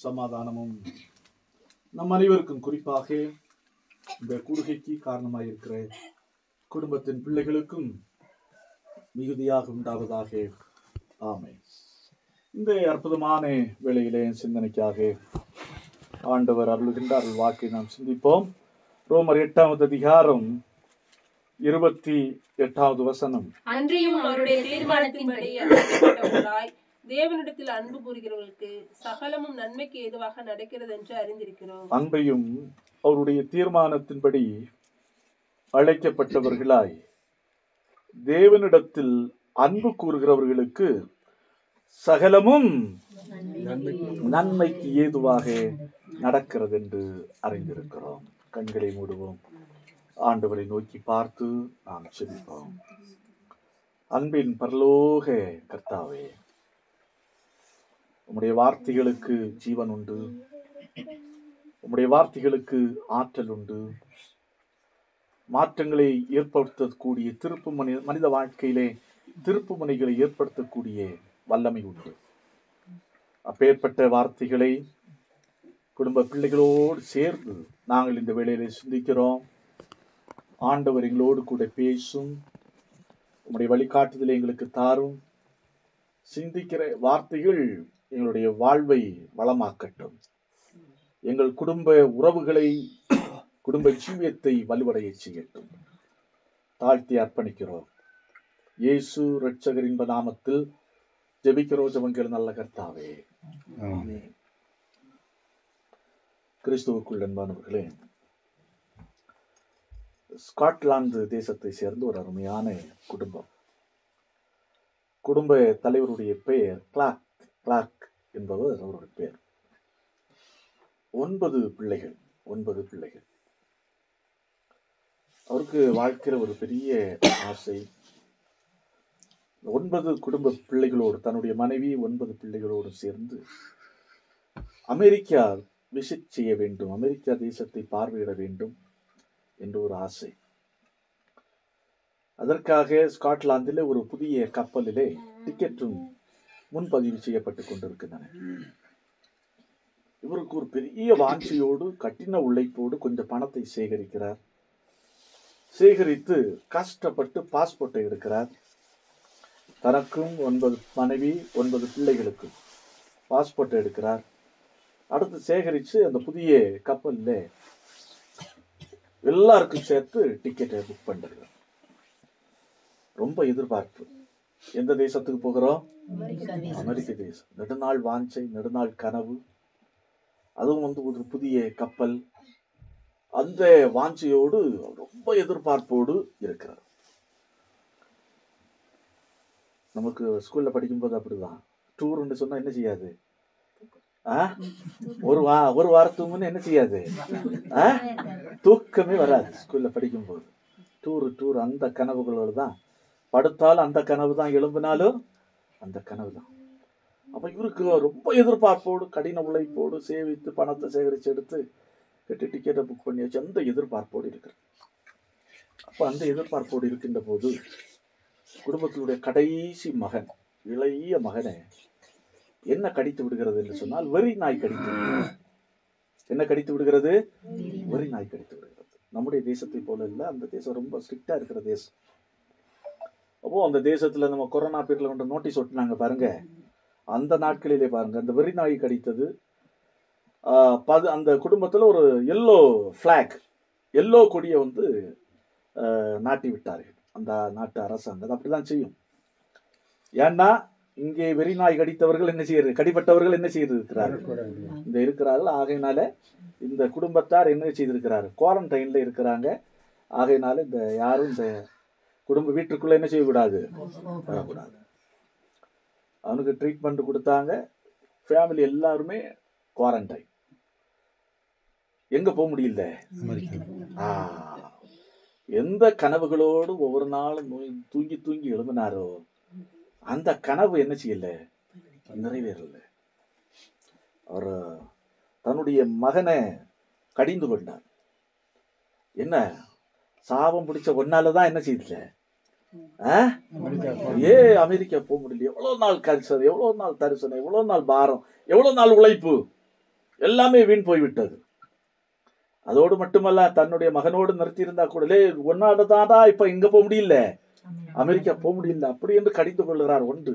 சமாதானமும் நம் அனைவருக்கும், குறிப்பாக இந்த கூடுகைக்கு காரணமாயிருக்கிற குடும்பத்தின் பிள்ளைகளுக்கும் மிகுதியாக உண்டாவதாக. ஆமென். இந்த அற்புதமான வேளையிலே சிந்தனைக்காக ஆண்டவர் அருளுகின்ற அருள் வாக்கை நாம் சிந்திப்போம். ரோமர் 8வது அதிகாரம் 28வது வசனம். அன்றியும் அவருடைய தீர்மானத்தின்படி தேவனிடத்தில் அன்பு கூறுகிறவர்களுக்கு சகலமும் நன்மைக்கு ஏதுவாக நடக்கிறது என்று அறிந்திருக்கிறோம். அன்றையும் அவருடைய தீர்மானத்தின்படி அழைக்கப்பட்டவர்களாய் தேவனிடத்தில் அன்பு கூறுகிறவர்களுக்கு சகலமும் நன்மைக்கு ஏதுவாக நடக்கிறது என்று அறிந்திருக்கிறோம். கண்களை மூடுவோம். ஆண்டவரை நோக்கி பார்த்து நாம் செபிப்போம். அன்பின் பரலோக கர்த்தாவே, உம்முடைய வார்த்தைகளுக்கு ஜீவன் உண்டு, உம்முடைய வார்த்தைகளுக்கு ஆற்றல் உண்டு, மாற்றங்களை ஏற்படுத்தக்கூடிய மனித வாழ்க்கையிலே திருப்பு முனைகளை ஏற்படுத்தக்கூடிய வல்லமை உண்டு. அப்பேற்பட்ட வார்த்தைகளை குடும்ப பிள்ளைகளோடு சேர்ந்து நாங்கள் இந்த வேளையிலே சிந்திக்கிறோம். ஆண்டவர் எங்களோடு கூட பேசும், உம்முடைய வழிகாட்டுதலை எங்களுக்கு தாரும். சிந்திக்கிற வார்த்தைகள் எங்களுடைய வாழ்வை வளமாக்கட்டும். எங்கள் குடும்ப உறவுகளை, குடும்ப ஜீவியத்தை வலுவடைய செய்யட்டும். தாழ்த்தி அர்ப்பணிக்கிறோம். இயேசு இரட்சகர் இன்ப நாமத்தில் ஜெபிக்கிறோம். ஜெபங்கள் நல்ல கர்த்தாவே. ஆமென். கிறிஸ்துவுக்குள் அன்பானவர்களே, ஸ்காட்லாந்து தேசத்தை சேர்ந்த ஒரு அருமையான குடும்பம். குடும்ப தலைவருடைய பெயர் கிளார்க் என்பவர் அவருடைய பெயர். 9 பிள்ளைகள். அவருக்கு வாழ்க்கையில ஒரு பெரிய ஆசை. 9 குடும்ப பிள்ளைகளோடு, தன்னுடைய மனைவி 9 பிள்ளைகளோடு சேர்ந்து அமெரிக்கா விசிட் செய்ய வேண்டும், அமெரிக்கா தேசத்தை பார்வையிட வேண்டும் என்று ஒரு ஆசை. அதற்காக ஸ்காட்லாந்திலே ஒரு புதிய கப்பலிலே டிக்கெட்டும் முன்பதிவு செய்யப்பட்டுக் கொண்டிருக்கின்றன. இவருக்கு ஒரு பெரிய வாஞ்சையோடு, கடின உழைப்போடு கொஞ்சம் பணத்தை சேகரிக்கிறார். சேகரித்து கஷ்டப்பட்டு பாஸ்போர்ட்டை எடுக்கிறார். தனக்கும் 9 மனைவி 9 பிள்ளைகளுக்கும் பாஸ்போர்ட்டை எடுக்கிறார். அடுத்து சேகரித்து அந்த புதிய கப்பல்ல எல்லாருக்கும் சேர்த்து டிக்கெட்டை புக் பண்றார். ரொம்ப எதிர்பார்ப்பு. எந்த தேசத்துக்கு போகிறோம்? அமெரிக்க தேசம். நெடுநாள் வாஞ்சை, நெடுநாள் கனவு. அதுவும் ஒரு புதிய கப்பல். அந்த வாஞ்சையோடு ரொம்ப எதிர்பார்ப்போடு இருக்கிறார். நமக்கு ஸ்கூல்ல படிக்கும்போது அப்படிதான். டூர்ன்னு சொன்னா என்ன செய்யாது? ஒரு வாரத்துக்கு முன்ன என்ன செய்யாது? தூக்கமே வராது. ஸ்கூல்ல படிக்கும்போது டூர் அந்த கனவுகளோடு தான் படுத்தாலும் அந்த கனவு தான், எழும்பினாலும் அந்த கனவு தான். அப்ப இவருக்கு ரொம்ப எதிர்பார்ப்போடு, கடின உழைப்போடு சேவித்து பணத்தை சேகரித்து எடுத்து கட்டி டிக்கெட்டை புக் பண்ணி வச்சு அந்த எதிர்பார்ப்போடு இருக்கிறார். அப்ப அந்த எதிர்பார்ப்போடு இருக்கின்ற போது குடும்பத்தினுடைய கடைசி மகன், இளைய மகனை என்ன கடித்து விடுகிறது என்று சொன்னால் வெறி நாய் கடித்து விடுகிறது. என்ன கடித்து விடுகிறது? வெறி நாய் கடித்து விடுகிறது. நம்முடைய தேசத்தை போல இல்லை. அந்த தேசம் ரொம்ப ஸ்ட்ரிக்டா இருக்கிற தேசம். அப்போ அந்த தேசத்துல நம்ம கொரோனா பீரியட்ல கொண்டு நோட்டீஸ் ஒட்டினாங்க பாருங்க. அந்த நாட்களிலே பாருங்க, அந்த வெறி நாய் கடித்தது. அந்த குடும்பத்துல ஒரு எல்லோ பிளாக், எல்லோ கொடியை நாட்டி விட்டார்கள். அந்த நாட்டு அரசாங்கம் அப்படிதான் செய்யும். ஏன்னா இங்கே வெறிநாய் கடித்தவர்கள் என்ன செய்யறது, கடிப்பட்டவர்கள் என்ன செய்திருக்கிறார்கள், இந்த இருக்கிறார்கள். ஆகையினால இந்த குடும்பத்தார் என்ன செய்திருக்கிறார்கள், குவாரண்டைன்ல இருக்கிறாங்க. ஆகையினால இந்த யாரும் இந்த குடும்ப வீட்டுக்குள்ள என்ன செய்யக்கூடாது, வரக்கூடாது. அவனுக்கு ட்ரீட்மெண்ட் கொடுத்தாங்க. ஃபேமிலி எல்லாருமே குவாரண்டைன். எங்க போக முடியல, எந்த கனவுகளோடு ஒவ்வொரு நாளும் தூங்கி தூங்கி எழுதினாரோ அந்த கனவு என்ன செய்யல, நிறைவேறல. அவர் தன்னுடைய மகனை கடிந்து கொண்டார். என்ன சாபம் பிடிச்ச ஒன்னாலதான் என்ன செய்யல, அமெரிக்கா போக முடியல. எவ்வளவு நாள் கரிசனை, எவ்வளவு நாள் தரிசனை, எவ்வளவு நாள் பாரம், எவ்வளவு நாள் உழைப்பு, எல்லாமே வீண் போய்விட்டது. அதோடு மட்டுமல்ல, தன்னுடைய மகனோடு நிறுத்தி இருந்தா கூட ஒன்னாலதான்டா இப்ப இங்க போக முடியல, அமெரிக்கா போக முடியல அப்படி என்று கடிந்து கொள்ளுகிறார். ஒன்று.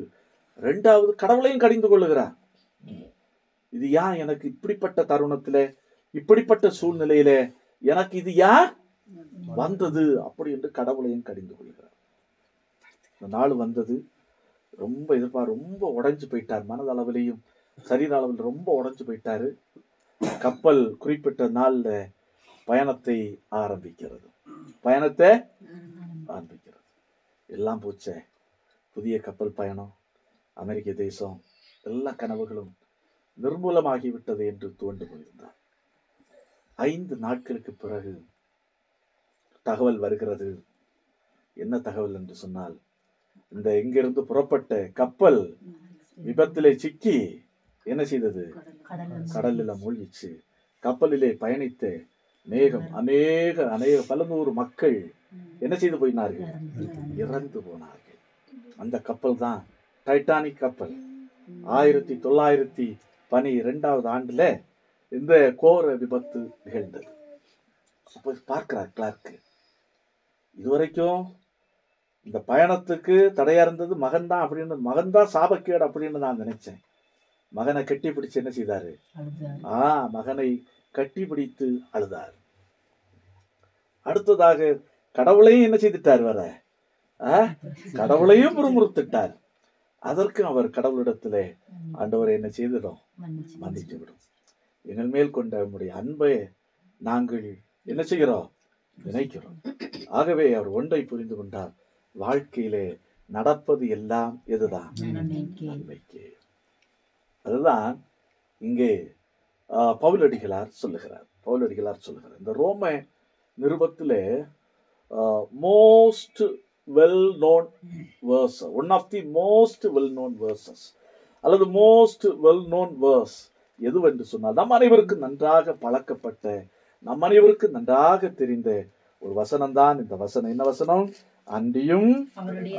இரண்டாவது, கடவுளையும் கடிந்து கொள்ளுகிறார். இது ஏன் எனக்கு இப்படிப்பட்ட தருணத்துல, இப்படிப்பட்ட சூழ்நிலையில எனக்கு இது ஏன் வந்தது அப்படி என்று கடவுளையும் கடிந்து கொள்கிறார். இந்த நாள் வந்தது, ரொம்ப எதிர்பார்ப்பு, ரொம்ப உடைஞ்சு போயிட்டார். மனதளவிலையும் சரீர அளவில் ரொம்ப உடைஞ்சு போயிட்டாரு. கப்பல் குறிப்பிட்ட நாள்ல பயணத்தை ஆரம்பிக்கிறது. எல்லாம் போச்சே. புதிய கப்பல் பயணம், அமெரிக்க தேசம், எல்லா கனவுகளும் நிர்மூலமாகிவிட்டது என்று துவண்டு போயிருந்தார். 5 நாட்களுக்கு பிறகு தகவல் வருகிறது. என்ன தகவல் என்று சொன்னால், இந்த இங்கிருந்து புறப்பட்ட கப்பல் விபத்திலே சிக்கி என்ன செய்தது, கடலில் மூழ்கிச்சு. கப்பலிலே பயணித்த மேகம் அநேக பல நூறு மக்கள் என்ன செய்து போயினார்கள், இறந்து போனார்கள். அந்த கப்பல் தான் டைட்டானிக் கப்பல். 1912 ஆண்டுல இந்த கோர விபத்து நிகழ்ந்தது. அப்ப பார்க்கிறார் கிளார்க், இதுவரைக்கும் இந்த பயணத்துக்கு தடையா இருந்தது மகன் தான் அப்படின்னு, மகன் தான் சாபக்கேடு அப்படின்னு நான் நினைச்சேன். மகனை கட்டி பிடிச்சு என்ன செய்தாரு, மகனை கட்டி பிடித்து அழுதார். அடுத்ததாக கடவுளையும் என்ன செய்துட்டார், வர கடவுளையும் முறுமுறுத்துட்டார். அதற்கு அவர் கடவுளிடத்திலே, ஆண்டவரை என்ன செய்திடும், மன்னித்து விடும், எங்கள் மேல் கொண்ட நம்முடைய அன்பை நாங்கள் என்ன செய்கிறோம், நினைக்கிறோம். ஆகவே அவர் ஒன்றை புரிந்து கொண்டார், வாழ்க்கையிலே நடப்பது எல்லாம் எதுதான், நன்மைக்கு. அதுதான் இங்கே பவுலடிகளார் சொல்லுகிறார். இந்த ரோம நிருபத்திலே most well known verse, one of the most well known verses அல்லது மோஸ்ட் வெல் நோன் வேர்ஸ் எதுவென்று சொன்னால், நம் அனைவருக்கும் நன்றாக பழக்கப்பட்ட, நம் அனைவருக்கும் நன்றாக தெரிந்த ஒரு வசனம் தான் இந்த வசனம். என்ன வசனம்? அன்றியும்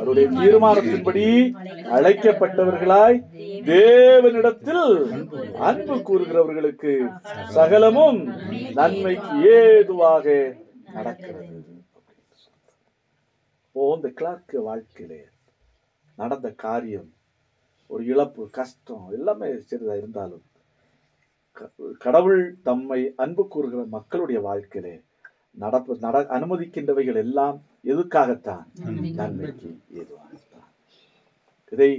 அவருடைய தீர்மானத்தின்படி அழைக்கப்பட்டவர்களாய் தேவனிடத்தில் அன்பு கூறுகிறவர்களுக்கு சகலமும் நன்மைக்கு ஏதுவாக நடக்கிறது. இந்த கிளார்க் வாழ்க்கையிலே நடந்த காரியம், ஒரு இழப்பு, கஷ்டம் எல்லாமே சிறிதா இருந்தாலும், கடவுள் தம்மை அன்பு கூறுகிற மக்களுடைய வாழ்க்கையிலே அனுமதிக்கின்றவைகள் எல்லாம் எதுக்காகத்தான், நன்மைக்கு ஏதுவாகத்தான். இதை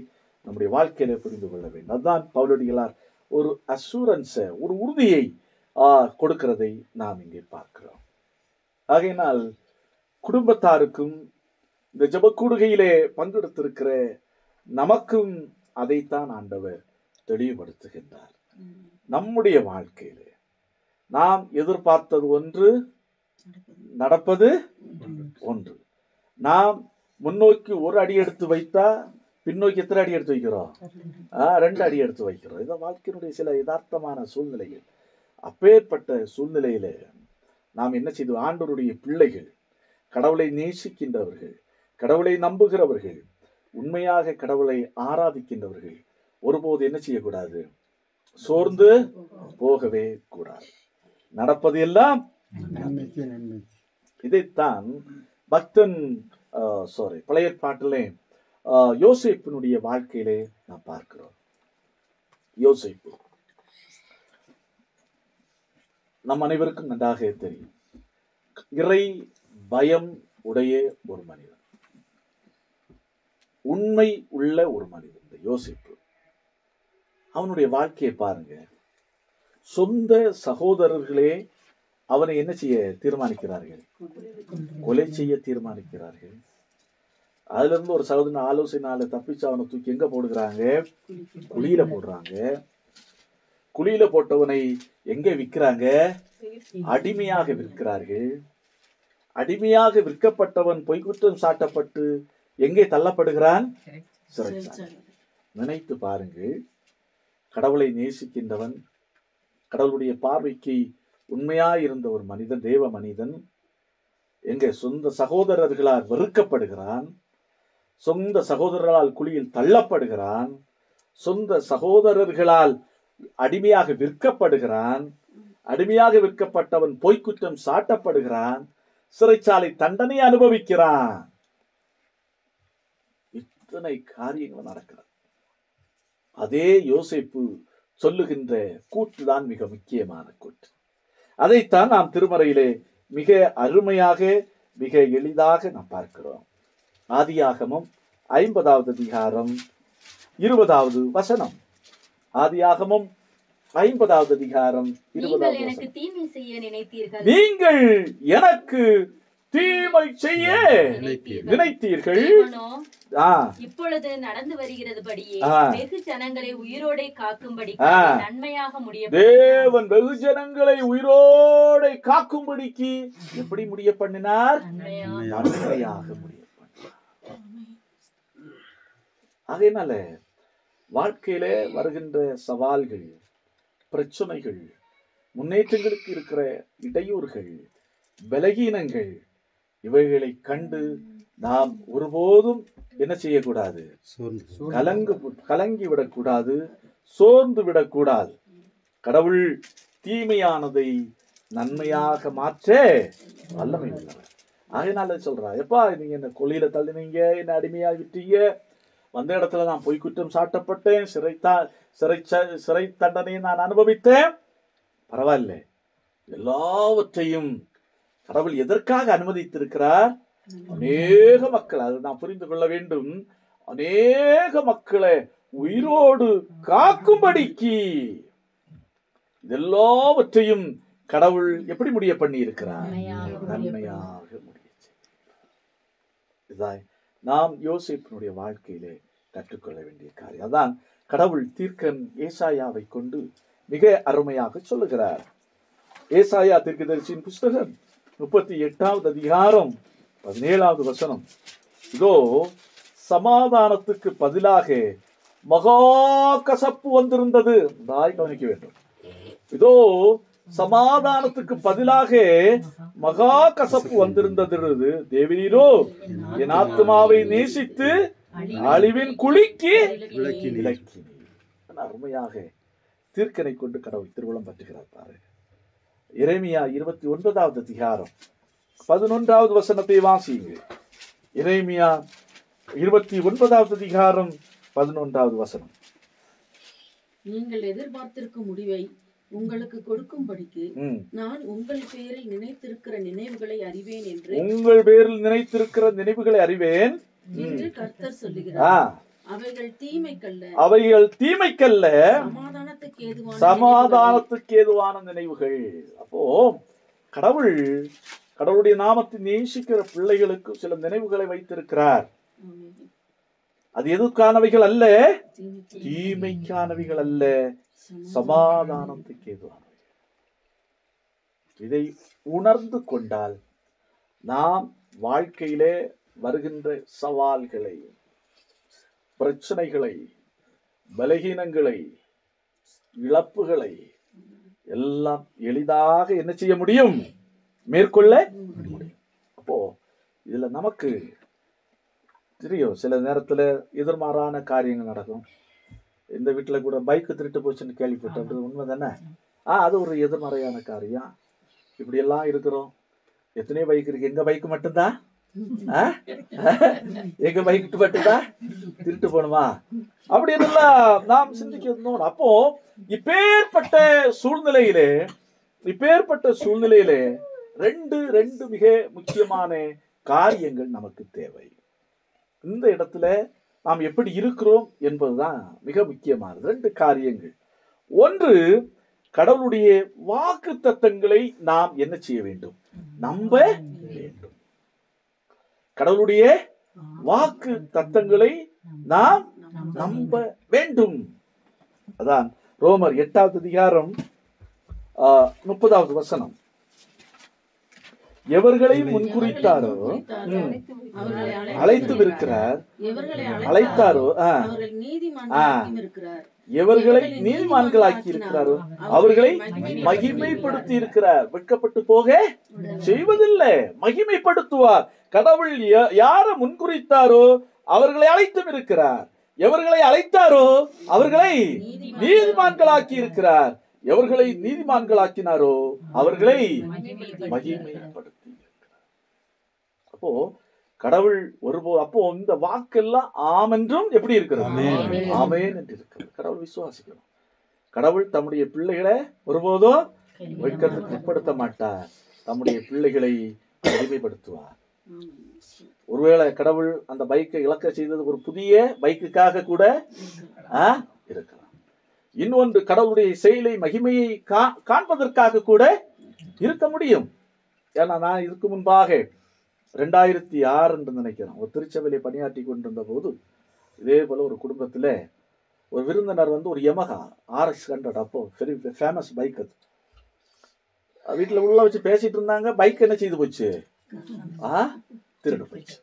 நம்முடைய வாழ்க்கையில புரிந்து கொள்ள வேண்டும். அதுதான் பவுலடிகளார் ஒரு அசூரன்ஸ, ஒரு உறுதியை கொடுக்கிறதை நாம் இங்கே பார்க்கிறோம். ஆகையினால் குடும்பத்தாருக்கும் இந்த ஜெபக்கூடுகையிலே பங்கெடுத்திருக்கிற நமக்கும் அதைத்தான் ஆண்டவர் தெளிவுபடுத்துகின்றார். நம்முடைய வாழ்க்கையிலே நாம் எதிர்பார்த்தது ஒன்று, நடப்பது ஒன்று. நாம் முன்னோக்கி ஒரு அடி எடுத்து வைத்தா பின்னோக்கி எத்தனை அடி எடுத்து வைக்கிறோம்? 2 அடி எடுத்து வைக்கிறோம். இதான் வாழ்க்கையினுடைய சில யதார்த்தமான சூழ்நிலைகள். அப்பேற்பட்ட சூழ்நிலையில நாம் என்ன செய்து, ஆண்டவருடைய பிள்ளைகள், கடவுளை நேசிக்கின்றவர்கள், கடவுளை நம்புகிறவர்கள், உண்மையாக கடவுளை ஆராதிக்கின்றவர்கள் ஒருபோது என்ன செய்யக்கூடாது, சோர்ந்து போகவே கூடாது. நடப்பது எல்லாம் இதைத்தான் பக்தன் பழைய பாட்டிலே யோசேப்பினுடைய வாழ்க்கையிலே நாம் பார்க்கிறோம். யோசேப்பு நம் அனைவருக்கும் நன்றாக தெரியும், இறை பயம் உடைய ஒரு மனிதன், உண்மை உள்ள ஒரு மனிதன். இந்த யோசேப்பு, அவனுடைய வாழ்க்கையை பாருங்க. சொந்த சகோதரர்களே அவனை என்ன செய்ய தீர்மானிக்கிறார்கள், கொலை செய்ய தீர்மானிக்கிறார்கள். அதுல இருந்து ஒரு சகோதரன் ஆலோசனையால தப்பிச்சு அவனை தூக்கி எங்க போடுகிறாங்க, குழியில போடுறாங்க. குழியில போட்டவனை எங்க விற்கிறாங்க, அடிமையாக விற்கிறார்கள். அடிமையாக விற்கப்பட்டவன் பொய்க்குற்றம் சாட்டப்பட்டு எங்கே தள்ளப்படுகிறான்? சிறைச்சாலை. நினைத்து பாருங்கள், கடவுளை நேசிக்கின்றவன், கடவுளுடைய பார்வைக்கு உண்மையாயிருந்த ஒரு மனிதன், தேவ மனிதன், எங்கே சொந்த சகோதரர்களால் வெறுக்கப்படுகிறான், சொந்த சகோதரர்களால் குழியில் தள்ளப்படுகிறான், சொந்த சகோதரர்களால் அடிமையாக விற்கப்படுகிறான், அடிமையாக விற்கப்பட்டவன் பொய்க்குற்றம் சாட்டப்படுகிறான், சிறைச்சாலை தண்டனை அனுபவிக்கிறான். இத்தனை காரியங்கள் நடக்கிறது. அதே யோசேப்பு சொல்லுகின்ற கூற்றுதான் மிக முக்கியமான கூற்று. அதைத்தான் நாம் திருமறையிலே மிக அருமையாக, மிக எளிதாக நாம் பார்க்கிறோம். ஆதியாகமம் 50வது அதிகாரம் 20வது வசனம். ஆதியாகமம் 50வது அதிகாரம் 20வது எனக்கு தீமை செய்ய நினைத்தீர்கள். நீங்கள் எனக்கு தீமை செய்ய நினைத்தீர்கள். இப்பொழுது நடந்து வருகிறதுபடியே வெகு ஜனங்களை உயிரோடே காக்கும்படி நன்மையாக முடிய தேவன் வெகு ஜனங்களை உயிரோட காக்கும்படிக்கு எப்படி முடிய பண்ணினார்? நன்மையாக முடிய பண்ணினார். அதனால வாழ்க்கையில வருகின்ற சவால்கள், பிரச்சனைகள், முன்னேற்றங்களுக்கு இருக்கிற இடையூறுகள், பலகீனங்கள், இவைகளை கண்டு நாம் ஒருபோதும் என்ன செய்யக்கூடாது? கலங்கி விடக்கூடாது, சோர்ந்து விடக்கூடாது. கடவுள் தீமையானதை நன்மையாக மாற்ற வல்லமை உள்ளவர். அதனால சொல்றா, எப்பா நீங்க என்ன கொள்ளையில தள்ளினீங்க, என்ன அடிமையா விட்டீங்க, வந்த இடத்துல நான் பொய் குற்றம் சாட்டப்பட்டேன், சிறை தண்டனையை நான் அனுபவித்தேன், பரவாயில்ல. எல்லாவற்றையும் கடவுள் எதற்காக அனுமதித்திருக்கிறார்? அநேக மக்கள், அதை நாம் புரிந்து கொள்ள வேண்டும், அநேக மக்களை உயிரோடு காக்கும்படிக்கு எல்லாவற்றையும் கடவுள் எப்படி முடிய பண்ணி இருக்கிறார்? நன்மையாக முடிய. இதுதான் நாம் யோசேப்பினுடைய வாழ்க்கையிலே கற்றுக்கொள்ள வேண்டிய காரியம். அதான் கடவுள் தீர்க்கன் ஏசாயாவை கொண்டு மிக அருமையாக சொல்லுகிறார். ஏசாயா தீர்க்கதரிசியின் புஸ்தகம் 38வது அதிகாரம் 17வது வசனம். இதோ சமாதானத்துக்கு பதிலாக மகா கசப்பு வந்திருந்தது. கவனிக்க வேண்டும். இதோ சமாதானத்துக்கு பதிலாக மகா கசப்பு வந்திருந்தது. தேவரீரோ என் ஆத்மாவை நேசித்து அழிவின் குழிக்கு விலக்கினீர். அருமையாக தீர்க்கனை கொண்டு கடவுள் திருவுளம் பற்றுகிறார் பாரு. எரேமியா 29வது அதிகாரம் 11வது வசனத்தை வாசியுங்கள். எரேமியா 29வது அதிகாரம் 11வது வசனம். நீங்கள் எதிர்பார்த்திருக்கும் முடிவை உங்களுக்கு கொடுக்கும்படிக்கு நான் உங்கள் பேரில் நினைத்திருக்கிற நினைவுகளை அறிவேன் என்று, உங்கள் பேரில் நினைத்திருக்கிற நினைவுகளை அறிவேன் என்று கர்த்தர் சொல்லுகிறார். அவைகள் தீமைக்கல்ல சமாதானத்துக்கு ஏதுவான நினைவுகள். அப்போ கடவுளுடைய நாமத்தை நேசிக்கிற பிள்ளைகளுக்கு சில நினைவுகளை வைத்திருக்கிறார். அது எதுக்கானவைகள் அல்ல, தீமைக்கானவைகள் அல்ல, சமாதானத்துக்கு ஏதுவானவைகள். இதை உணர்ந்து கொண்டால் நாம் வாழ்க்கையிலே வருகின்ற சவால்களை, பிரச்சனைகளை, பலகீனங்களை, இழப்புகளை எல்லாம் எளிதாக என்ன செய்ய முடியும்? மேற்கொள்ள முடியும். அப்போ இதுல நமக்கு தெரியும், சில நேரத்துல எதிர்மாறான காரியங்கள் நடக்கும். இந்த வீட்டுல கூட பைக்கு திருட்டு போச்சுன்னு கேள்விப்பட்டது உண்மை தானே? அது ஒரு எதிர்மறையான காரியம். இப்படி எல்லாம் இருக்கிறோம். எத்தனையோ பைக் இருக்கு, எங்க பைக்கு மட்டும்தான் எங்க பைக்கு மட்டும்தான் திருட்டு போகணுமா? அப்படின்னு நாம் சிந்திக்கணும். அப்போ இப்பேற்பட்ட சூழ்நிலையிலே ரெண்டு மிக முக்கியமான காரியங்கள் நமக்கு தேவை. இந்த இடத்துல நாம் எப்படி இருக்கிறோம் என்பதுதான் மிக முக்கியமானது. 2 காரியங்கள். ஒன்று, கடவுளுடைய வாக்கு தத்தங்களை நாம் என்ன செய்ய வேண்டும்? நம்ப வேண்டும். கடவுளுடைய வாக்கு தத்தங்களை நாம் நம்ப வேண்டும். அதான் ரோமர் 8வது அதிகாரம் 30வது வசனம். எவர்களை முன்குறித்தாரோ அவர்களை அழைத்தும் இருக்கிறார். எவர்களை அழைத்தாரோ அவர்களை நீதிமான்களாக்கியும் இருக்கிறார். எவர்களை நீதிமான்களாக்கி இருக்கிறாரோ அவர்களை மகிமைப்படுத்தி இருக்கிறார். வெட்கப்பட்டு போக செய்வதில்லை, மகிமைப்படுத்துவார். கடவுள் யார முன்குறித்தாரோ அவர்களை அழைத்தும் இருக்கிறார். எவர்களை அழைத்தாரோ அவர்களை நீதிமான்களாக்கி இருக்கிறார். எவர்களை நீதிமான்களாக்கினாரோ அவர்களை மகிமைப்படுத்தி இருக்கிறார். அப்போ கடவுள் அப்போ இந்த வாக்கெல்லாம் ஆம் என்றும் எப்படி இருக்கிறது? ஆமென் என்று இருக்கிறது. கடவுள் விசுவாசிக்கணும். கடவுள் தம்முடைய பிள்ளைகளை ஒருபோதும் வெட்கத்துக்கு உட்படுத்த மாட்டார். தம்முடைய பிள்ளைகளை மகிமைப்படுத்துவார். ஒருவேளை கடவுள் அந்த பைக்கை இழக்க செய்தது ஒரு புதிய பைக்குக்காக கூட இருக்கலாம். இன்னொன்று கடவுளுடைய செயலை மகிமையை காண்பதற்காக கூட இருக்க முடியும். ஏன்னா நான் இதுக்கு முன்பாக 2006 என்று நினைக்கிறேன், ஒரு திருச்சபையில பணியாற்றி கொண்டிருந்த போது இதே போல ஒரு குடும்பத்துல ஒரு விருந்தினர் ஒரு யமஹா RX 100, அப்போ வெரி ஃபேமஸ் பைக். அது வீட்டுல உள்ள வச்சு பேசிட்டு இருந்தாங்க. பைக் என்ன செய்து போச்சு? திருடு போச்சு.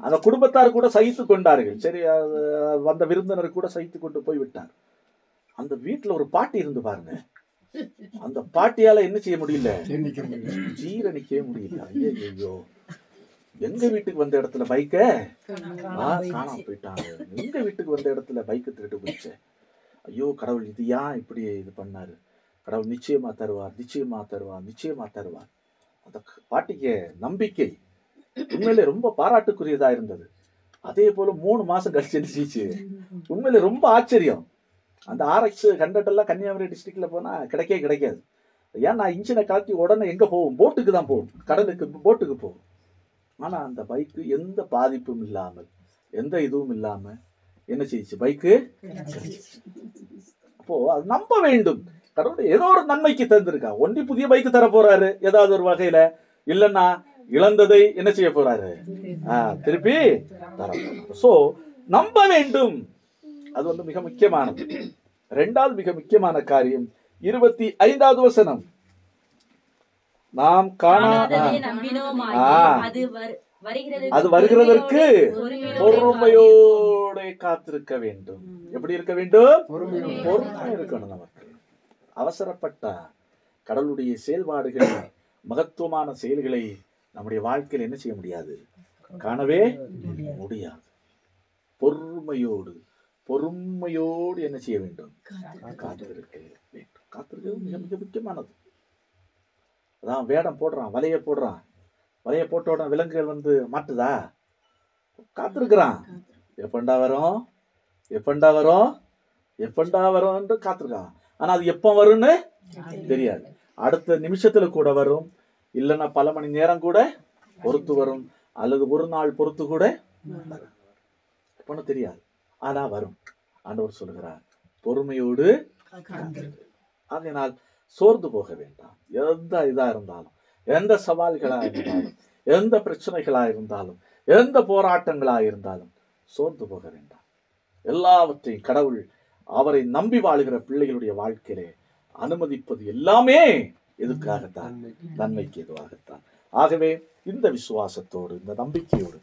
அந்த குடும்பத்தார் கூட சகித்து கொண்டார்கள். சரி, வந்த விருந்தினர் கூட சகித்து கொண்டு போய் விட்டார். அந்த வீட்டுல ஒரு பாட்டி இருந்து பாருங்க, அந்த பாட்டியால என்ன செய்ய முடியல? ஜீரணிக்கவே முடியல. ஐயோ, எங்க வீட்டுக்கு வந்த இடத்துல பைக்க காணாம போயிட்டாங்க. எங்க வீட்டுக்கு வந்த இடத்துல பைக்க திருட்டு போச்சு. ஐயோ கடவுள் இது ஏன் இப்படி இது பண்ணாரு? கடவுள் நிச்சயமா தருவார், நிச்சயமா தருவார், நிச்சயமா தருவார். அந்த பாட்டிக்கு நம்பிக்கை உண்மையிலே ரொம்ப பாராட்டுக்குரியதா இருந்தது. அதே போல 3 மாசம் கழிச்சு இருந்துச்சு. உண்மையிலே ரொம்ப ஆச்சரியம். அந்த RX 100 எல்லாம் கன்னியாகுமரி டிஸ்ட்ரிக்ட்ல போனா கிடைக்காது. ஏன்னா இன்ஜினை கலத்தி உடனே எங்க போகும்? போட்டுக்கு தான் போகும், கடலுக்கு, போட்டுக்கு போகும். ஆனா அந்த பைக்கு எந்த பாதிப்பும் இல்லாமல், எந்த இதுவும் இல்லாம என்ன செய்யுச்சு? பைக்கு. அப்போ அது நம்ப வேண்டும். கடவுள் ஏதோ ஒரு நன்மைக்கு தந்திருக்கா. ஒன்றி புதிய பைக்கு தர போறாரு ஏதாவது ஒரு வகையில, இல்லைன்னா இழந்ததை என்ன செய்ய போறாரு? திருப்பி தர போறாரு. சோ நம்ப வேண்டும். அது மிக முக்கியமானது. இரண்டாவது மிக முக்கியமான காரியம் 25வது வசனம். நாம் அது வருகிறதற்கு பொறுமையோட காத்திருக்க வேண்டும். எப்படி இருக்க வேண்டும்? பொறுமை இருக்கணும். நமக்கு அவசரப்பட்ட கடவுளுடைய செயல்பாடுகளை, மகத்துவமான செயல்களை நம்முடைய வாழ்க்கையில் என்ன செய்ய முடியாது? காணவே முடியாது. பொறுமையோடு என்ன செய்ய வேண்டும்? காத்திருக்க வேண்டும். காத்திருக்கிறது மிக மிக முக்கியமானது. அதான் வேடம் போடுறான், வலைய போடுறான். வலைய போட்ட உடனே விலங்குகள் மாட்டுதா? காத்திருக்கிறான். எப்பண்டா வரும் என்று காத்திருக்கான். ஆனா அது எப்ப வரும்னு தெரியாது. அடுத்த நிமிஷத்துல கூட வரும், இல்லைன்னா பல மணி நேரம் கூட பொறுத்து வரும், அல்லது ஒரு நாள் பொறுத்து கூட வரும். தெரியாது, ஆனா வரும். ஆண்டவர் சொல்கிறார், பொறுமையோடு. ஆகையினால் சோர்ந்து போக வேண்டாம். எந்த இதா இருந்தாலும், எந்த சவால்களா இருந்தாலும், எந்த பிரச்சனைகளா இருந்தாலும், எந்த போராட்டங்களா இருந்தாலும் சோர்ந்து போக வேண்டாம். எல்லாவற்றையும் கடவுள் அவரை நம்பி வாழுகிற பிள்ளைகளுடைய வாழ்க்கையிலே அனுமதிப்பது எல்லாமே எதுக்காகத்தான்? நன்மைக்கு எதுவாகத்தான். ஆகவே இந்த விசுவாசத்தோடு, இந்த நம்பிக்கையோடு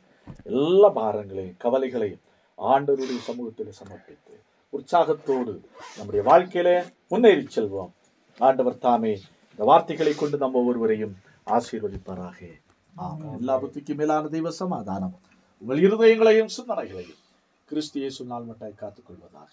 எல்லா பாரங்களையும் கவலைகளையும் ஆண்டவருடைய சமூகத்தில் சமர்ப்பித்து உற்சாகத்தோடு நம்முடைய வாழ்க்கையில முன்னேறி செல்வோம். ஆண்டவர் தாமே இந்த வார்த்தைகளை கொண்டு நம்ம ஒவ்வொருவரையும் ஆசீர்வதிப்பாராக. எல்லா புத்திக்கும் மேலான தெய்வ சமாதானம் உங்கள் இருதயங்களையும் சிந்தனைகளையும் கிறிஸ்து இயேசு நாள் மட்டாய் காத்துக் கொள்வதாக.